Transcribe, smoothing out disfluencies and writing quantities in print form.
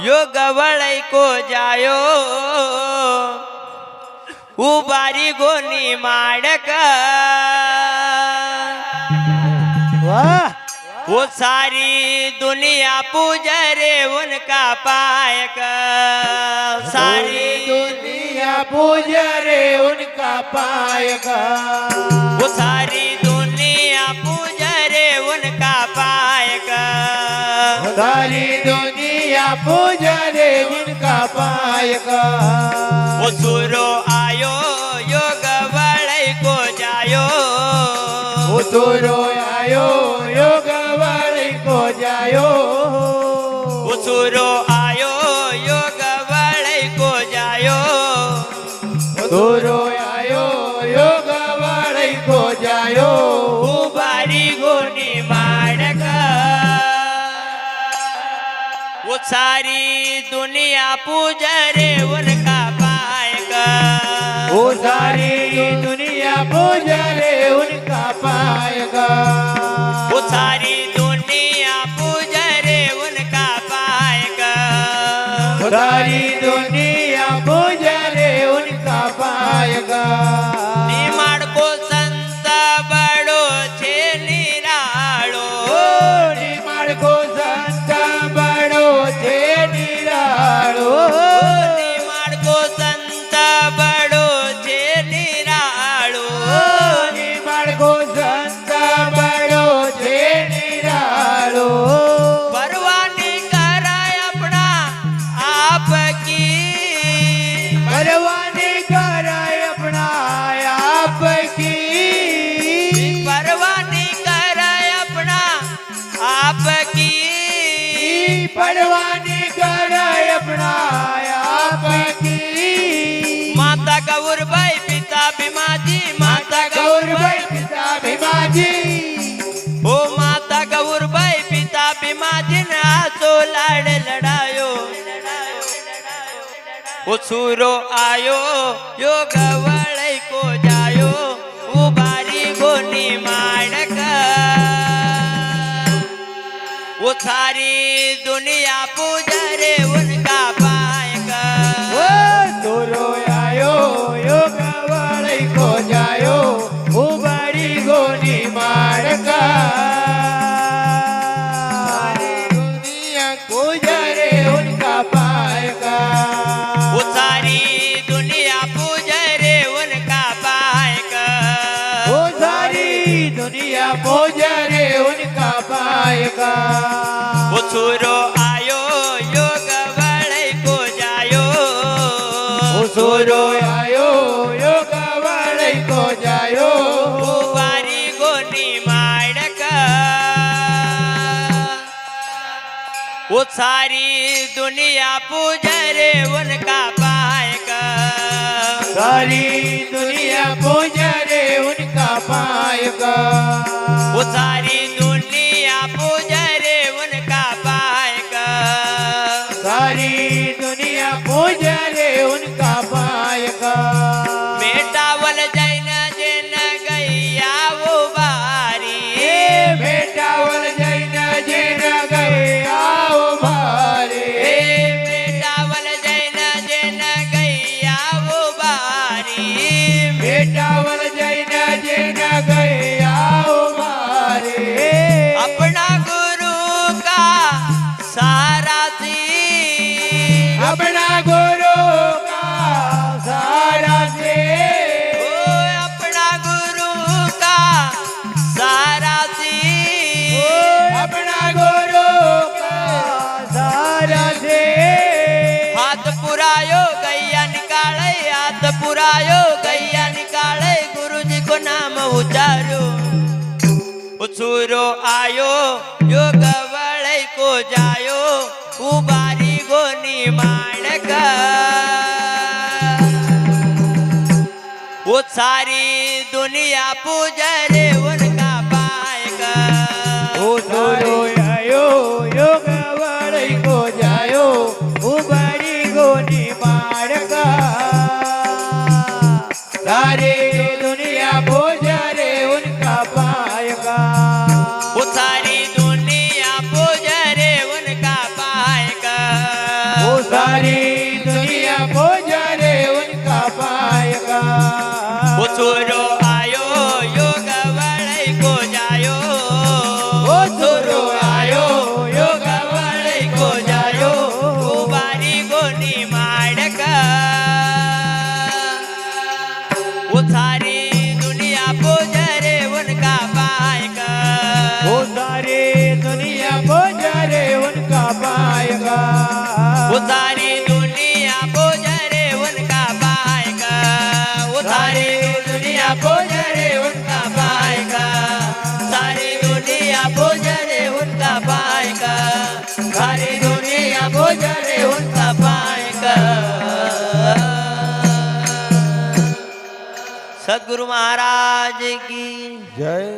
यो गवळई को जायो उबारी गोनी माड़क वाह वो सारी दुनिया पूजा रे उनका पायक सारी दुनिया पूजा रे उनका पाएगा वो सारी दुनिया पूजा रे उनका पायक सारी दुनिया पूजा रे उनका पाएगा वो सुरो आयो योग वड़ई को जायो वो तो रोयायो योग वाली को जायो वो सुरो आयो योग वड़ई को जायो वो तो रोयायो योग वाली को जायो उबारी गोनी माड़क वो सारी दुनिया पूजा रे उनका पायक वो सारी दुनिया पूजा रे उनका पाएगा वो सारी दुनिया पूजा रे उनका पायक वो सारी दुनिया पूजा रे उनका पाएगा निमाड़ को संत बड़ो छे निराळो निमाड़ को संत बड़ो छे निराळो निमाड़ को संत बड़ो छे निराळो निमाड़ को संत बड़ो छे निराळो परवानी कराय अपना आप की परवानी कराय अपना आप की परवानी कराय अपना आप की परवानी कराय अपना आप की माता गौर भाई पिता भीमाजी माता गौर गौर भाई पिता भीमाजी ओ माता गौर भाई पिता भीमाजी ने आसो लाड़ लड़ायो वो सूरो आयो यो गवड़ई को जायो उबारी गोनी माड़क वो सारी दुनिया पूजा रे उनका पायक ओ तोरो आयो योग वाली को जायो उबारी गोनी मारका दुनिया को जरे उनका पाएगा वो सारी दुनिया पूजा रे उनका पायक वो सारी दुनिया को जरे उनका पाएगा वो सूरो आयो योग वड़ई को जायो वो सोरो आयो योग वाली को जायो उबारी गोनी माड़क वो सारी दुनिया पूजा रे उनका पायक सारी दुनिया पूजा रे उनका पाएगा वो सारी दुनिया पूजा रे उनका पायक सारी दुनिया पूजा रे उनका पाएगा मेटावल जैन जिन गैया वो बारी बेटावल जैन जिन गए आओ भारे मेटावल जैन जिन गैया वो बारी बेटावल जैन जिन गए आओ भारे अपना गुरु का सारा थी अपना गुरु का सारा से ओ अपना गुरु का सारा थी अपना गुरु का सारा से हाथ पुरायो गैया निकाले हाथ पुरायो गैया निकाले गुरु जी को नाम उचारो उछूरो आयो योग वड़ई को जायो उबारी गोनी माड़क वो सारी दुनिया पूजा रे उनका पायक ओ सोरो आयो योग वाली को जायो उबारी गोनी मारका सारी दुनिया पूजा रे उनका पाएगा वो सारी दुनिया पूजा रे उनका पायक छोरो आयो योग वळई को जायो ओ छोरो आयो योग वळई को जायो उबारी गोनी माडक वो सारी दुनिया पोजरे उनका पायक वो सारी दुनिया पोजरे उनका पाएगा वो सारी दुनिया पोजरे उनका पायक वो सारी दुनिया पोजरे उनका पायक सारी दुनिया पोजरे उनका पायक सारी दुनिया पोजरे उनका पायक सद्गुरु महाराज की जय